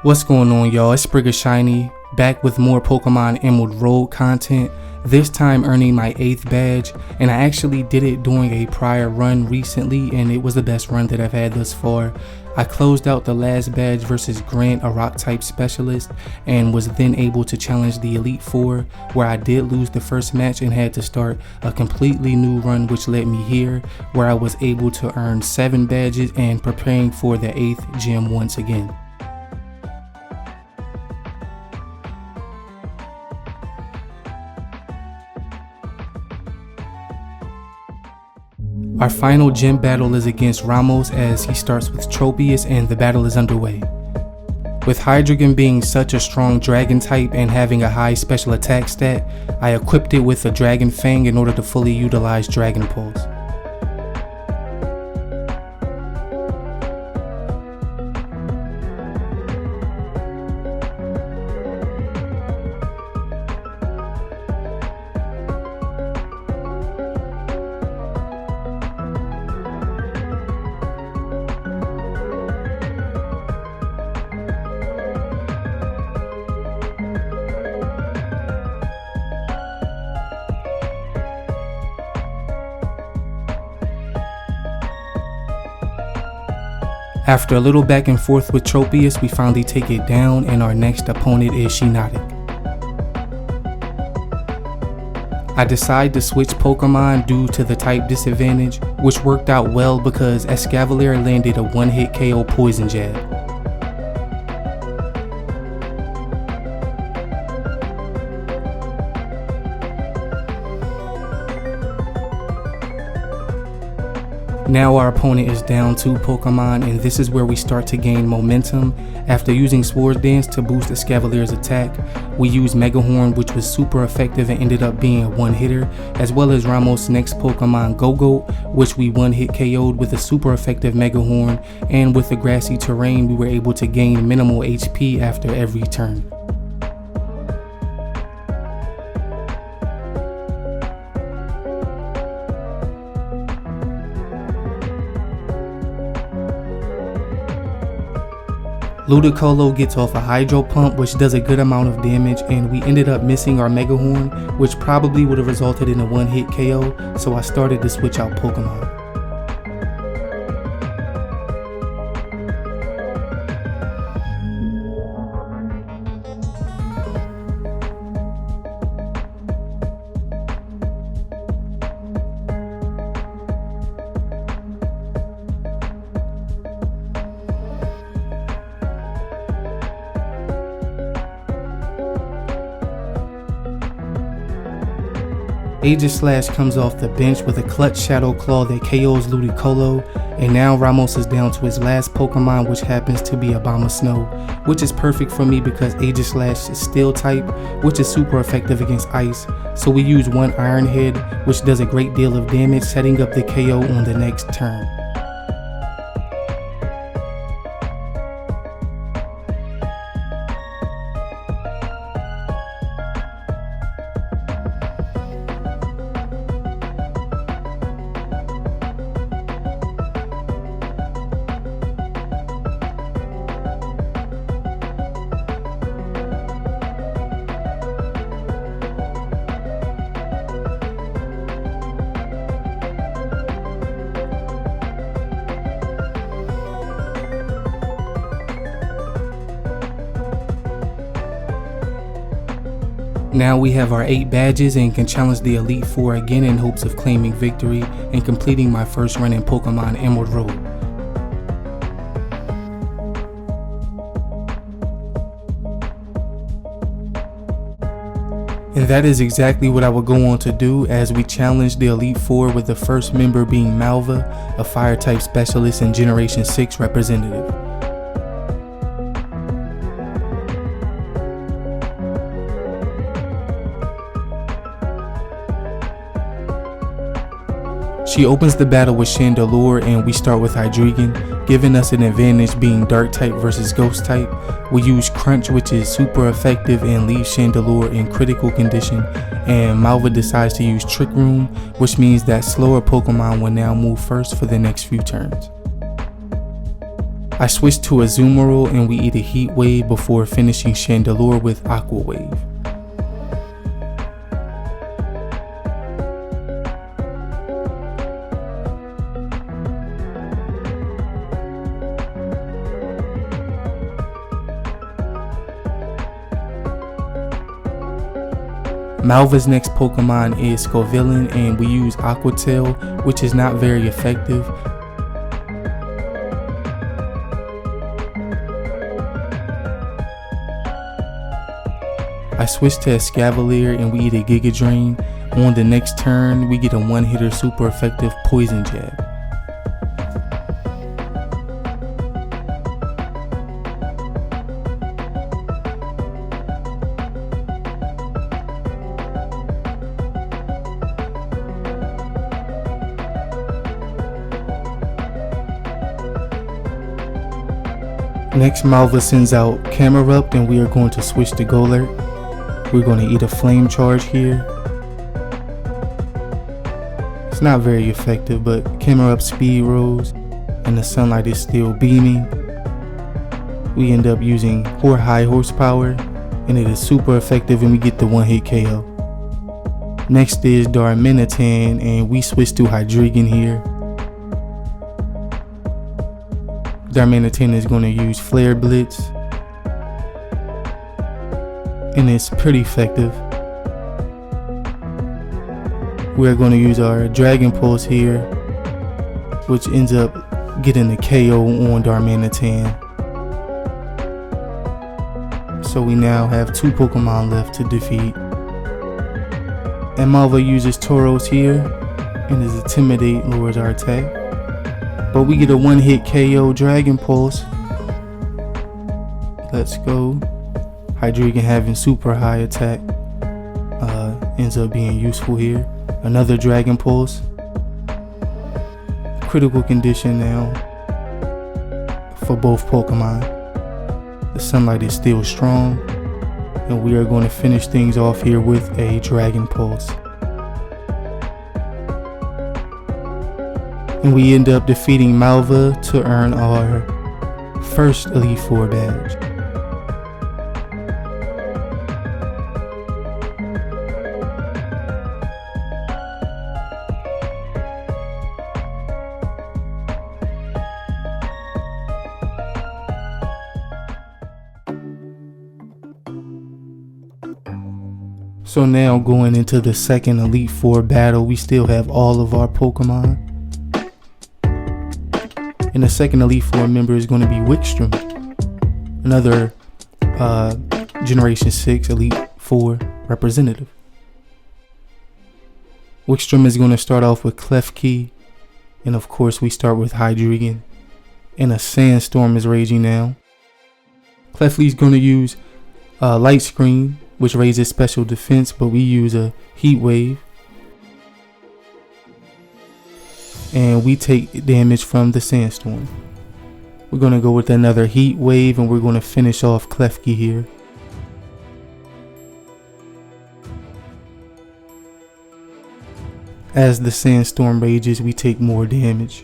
What's going on, y'all? It's Sprigga Shiny, back with more Pokemon Emerald Road content, this time earning my 8th badge, and I actually did it during a prior run recently, and it was the best run that I've had thus far. I closed out the last badge versus Grant, a rock type specialist, and was then able to challenge the Elite Four, where I did lose the first match and had to start a completely new run, which led me here, where I was able to earn 7 badges and preparing for the 8th gym once again. Our final gym battle is against Ramos as he starts with Tropius and the battle is underway. With Hydreigon being such a strong dragon type and having a high special attack stat, I equipped it with a Dragon Fang in order to fully utilize Dragon Pulse. After a little back and forth with Tropius, we finally take it down and our next opponent is shinylocke. I decide to switch Pokemon due to the type disadvantage, which worked out well because Escavalier landed a one-hit KO Poison Jab. Now our opponent is down 2 Pokemon, and this is where we start to gain momentum. After using Swords Dance to boost Escavalier's attack, we used Mega Horn, which was super effective and ended up being a one-hitter, as well as Ramos' next Pokemon Go-Goat, which we one-hit KO'd with a super effective Mega Horn, and with the grassy terrain we were able to gain minimal HP after every turn. Ludicolo gets off a Hydro Pump, which does a good amount of damage, and we ended up missing our Mega Horn, which probably would have resulted in a one-hit KO, so I started to switch out Pokemon. Aegislash comes off the bench with a clutch Shadow Claw that KOs Ludicolo, and now Ramos is down to his last Pokemon, which happens to be Abomasnow, which is perfect for me because Aegislash is Steel type, which is super effective against Ice, so we use one Iron Head, which does a great deal of damage, setting up the KO on the next turn. Now we have our 8 badges and can challenge the Elite Four again in hopes of claiming victory and completing my first run in Pokemon Emerald Road. And that is exactly what I will go on to do as we challenge the Elite Four, with the first member being Malva, a Fire type specialist and Generation 6 representative. She opens the battle with Chandelure and we start with Hydreigon, giving us an advantage being Dark type versus Ghost type. We use Crunch, which is super effective and leaves Chandelure in critical condition, and Malva decides to use Trick Room, which means that slower Pokemon will now move first for the next few turns. I switch to a Azumarill and we eat a Heat Wave before finishing Chandelure with Aqua Wave. Malva's next Pokemon is Scovillain and we use Aqua Tail, which is not very effective. I switch to Escavalier and we eat a Giga Drain. On the next turn, we get a one-hitter super effective Poison Jab. Next, Malva sends out Camerupt and we are going to switch to Golurk. We're going to eat a Flame Charge here. It's not very effective, but Camerupt speed rose and the sunlight is still beaming. We end up using high horsepower and it is super effective and we get the one-hit KO. Next is Darmanitan and we switch to Hydreigon here. Darmanitan is going to use Flare Blitz and it's pretty effective. We're going to use our Dragon Pulse here, which ends up getting the KO on Darmanitan. So we now have 2 Pokemon left to defeat. And Malva uses Tauros here and his Intimidate lowers our attack. But we get a one-hit KO Dragon Pulse. Let's go. Hydreigon having super high attack ends up being useful here. Another Dragon Pulse. Critical condition now for both Pokemon. The sunlight is still strong. And we are going to finish things off here with a Dragon Pulse. And we end up defeating Malva to earn our first Elite Four badge. So now going into the second Elite Four battle, we still have all of our Pokemon. And the second Elite Four member is going to be Wikstrom, another Generation 6 Elite Four representative. Wikstrom is going to start off with Klefki, and of course we start with Hydreigon, and a sandstorm is raging now. Klefki is going to use Light Screen, which raises special defense, but we use a Heat Wave. And we take damage from the sandstorm. We're going to go with another Heat Wave and we're going to finish off Klefki here. As the sandstorm rages, we take more damage.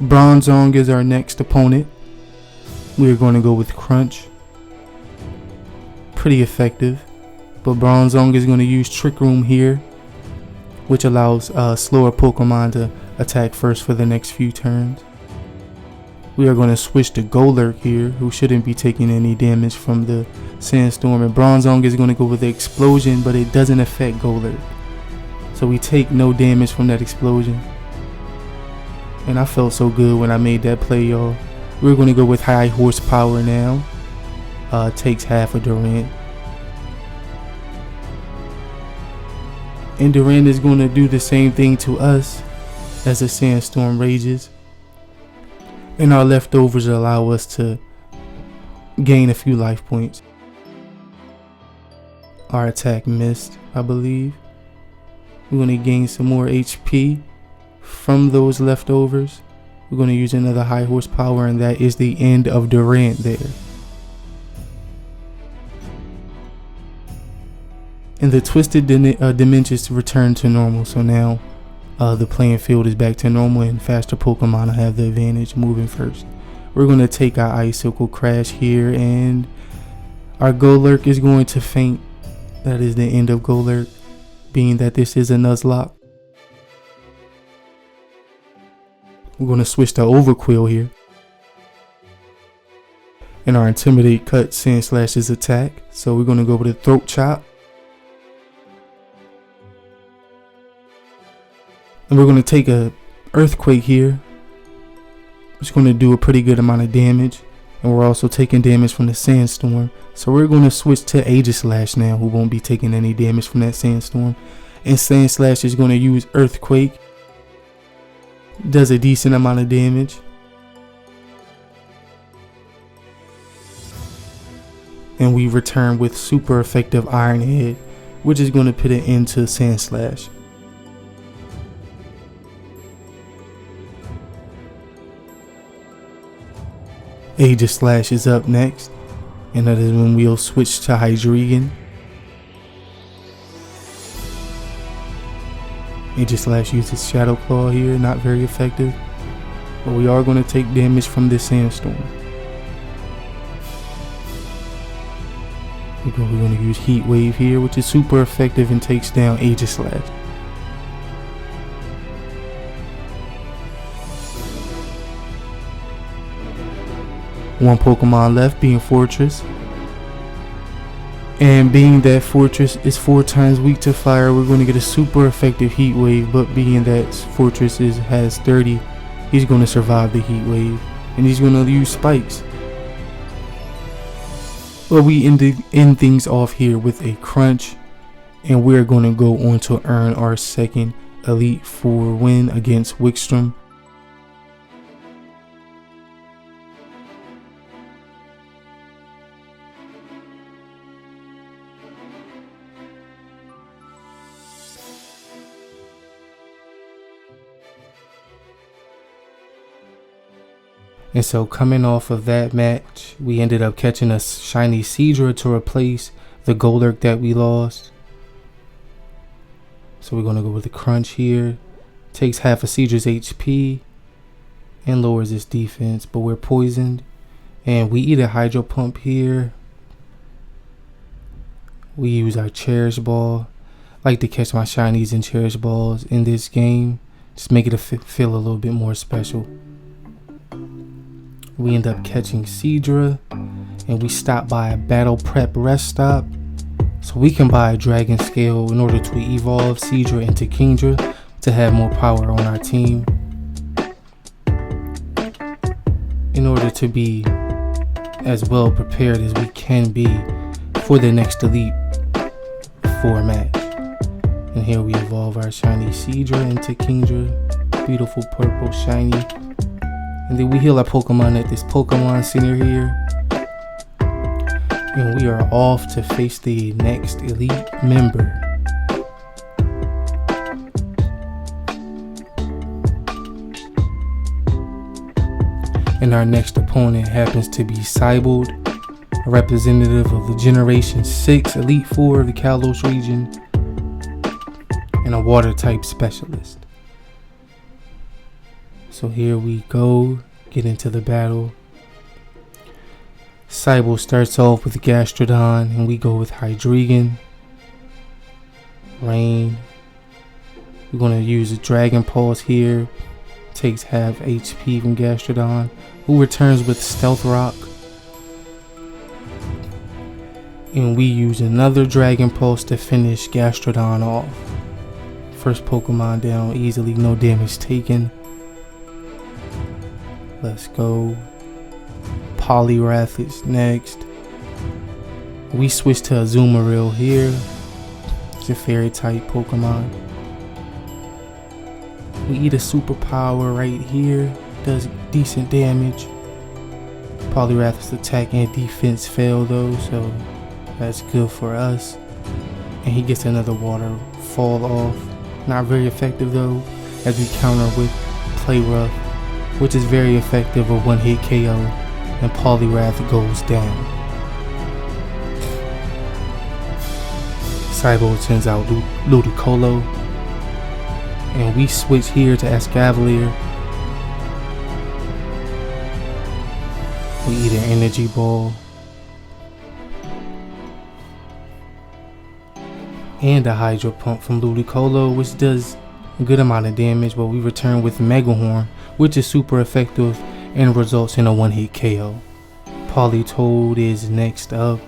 Bronzong is our next opponent. We're going to go with Crunch. Pretty effective. But Bronzong is going to use Trick Room here, which allows slower Pokemon to attack first for the next few turns. We are going to switch to Golurk here, who shouldn't be taking any damage from the sandstorm. And Bronzong is going to go with the explosion, but it doesn't affect Golurk. So we take no damage from that explosion. And I felt so good when I made that play, y'all. We're going to go with high horsepower now. Takes half a Durant. And Durant is going to do the same thing to us as the sandstorm rages. And our leftovers allow us to gain a few life points. Our attack missed, I believe. We're going to gain some more HP from those leftovers. We're going to use another high horsepower, and that is the end of Durant there. And the twisted dimensions return to normal, so now the playing field is back to normal and faster Pokemon have the advantage moving first. We're going to take our Icicle Crash here, and our Golurk is going to faint. That is the end of Golurk, being that this is a Nuzlocke. We're going to switch to Overquill here. And our Intimidate cut Sandslash's attack. So we're going to go with a Throat Chop. And we're going to take a Earthquake here. It's going to do a pretty good amount of damage. And we're also taking damage from the Sandstorm. So we're going to switch to Aegislash now, who won't be taking any damage from that Sandstorm. And Sandslash is going to use Earthquake. Does a decent amount of damage. And we return with super effective Iron Head, which is going to put an end to Sandslash. Aegislash is up next, and that is when we'll switch to Hydreigon. Aegislash uses Shadow Claw here, not very effective, but we are going to take damage from this Sandstorm. We're going to use Heat Wave here, which is super effective and takes down Aegislash. One Pokemon left, being Fortress. And being that Fortress is 4 times weak to fire, we're going to get a super effective Heat Wave. But being that Fortress has 30, he's going to survive the Heat Wave. And he's going to use Spikes. But we end things off here with a Crunch. And we're going to go on to earn our second Elite Four win against Wickstrom. And so coming off of that match, we ended up catching a shiny Seadra to replace the Golurk that we lost. So we're going to go with the Crunch here. Takes half of Seadra's HP and lowers its defense, but we're poisoned. And we eat a Hydro Pump here. We use our Cherish Ball. I like to catch my shinies and Cherish Balls in this game. Just make it feel a little bit more special. We end up catching Seadra, and we stop by a Battle Prep rest stop, so we can buy a Dragon Scale in order to evolve Seadra into Kingdra to have more power on our team, in order to be as well prepared as we can be for the next Elite Four match. And here we evolve our shiny Seadra into Kingdra, beautiful purple shiny. And then we heal our Pokemon at this Pokemon Center here. And we are off to face the next Elite member. And our next opponent happens to be Cybold, a representative of the Generation 6 Elite Four of the Kalos region, and a Water type specialist. So here we go, get into the battle. Cybold starts off with Gastrodon, and we go with Hydreigon. Rain. We're going to use a Dragon Pulse here. Takes half HP from Gastrodon, who returns with Stealth Rock. And we use another Dragon Pulse to finish Gastrodon off. First Pokemon down easily, no damage taken. Let's go. Poliwrath is next. We switch to Azumarill here. It's a fairy type Pokemon. We eat a superpower right here. Does decent damage. Poliwrath's attack and defense fail though, so that's good for us. And he gets another water fall off. Not very effective though, as we counter with Play Rough, which is very effective, a one-hit KO, and Poliwrath goes down. Cybold sends out Ludicolo, and we switch here to Escavalier. We eat an energy ball. And a Hydro Pump from Ludicolo, which does a good amount of damage, but we return with Mega Horn, which is super effective and results in a one-hit KO. Politoed is next up,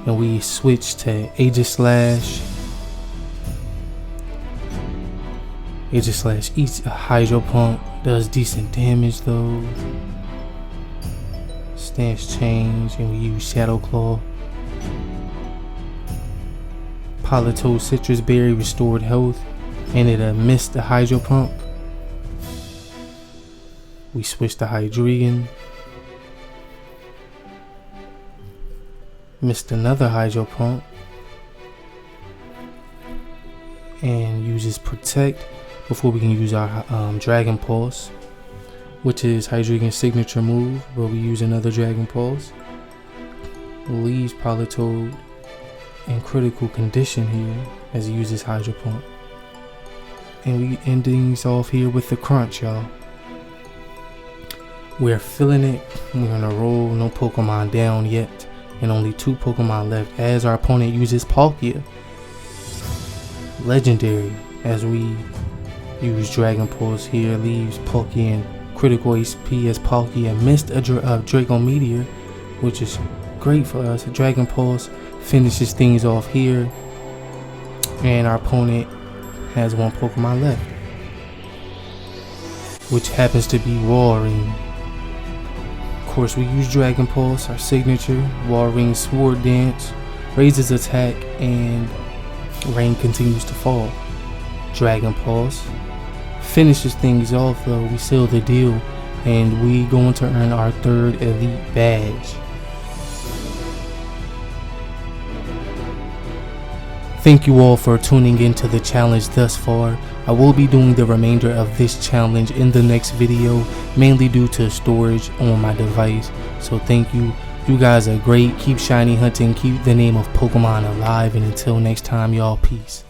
and we switch to Aegislash. Aegislash eats a Hydro Pump, does decent damage though. Stance change, and we use Shadow Claw. Politoed Citrus Berry restored health, and it missed the Hydro Pump. We switch to Hydreigon. Missed another Hydro Pump. And uses Protect before we can use our Dragon Pulse, which is Hydreigon's signature move, but we use another Dragon Pulse. Leaves Politoed in critical condition here as he uses Hydro Pump. And we end things off here with the crunch, y'all. We're feeling it. We're gonna roll. No Pokemon down yet, and only 2 Pokemon left as our opponent uses Palkia. Legendary, as we use Dragon Pulse here, leaves Palkia in critical HP as Palkia missed a Draco Meteor, which is great for us. Dragon Pulse finishes things off here, and our opponent has 1 Pokemon left, which happens to be Walrein. Of course, we use Dragon Pulse, our signature. Walrein Sword Dance raises attack, and rain continues to fall. Dragon Pulse finishes things off though. We seal the deal, and we going to earn our 3rd Elite Badge. Thank you all for tuning into the challenge thus far. I will be doing the remainder of this challenge in the next video, mainly due to storage on my device. So thank you. You guys are great. Keep shiny hunting, keep the name of Pokemon alive, and until next time, y'all, peace.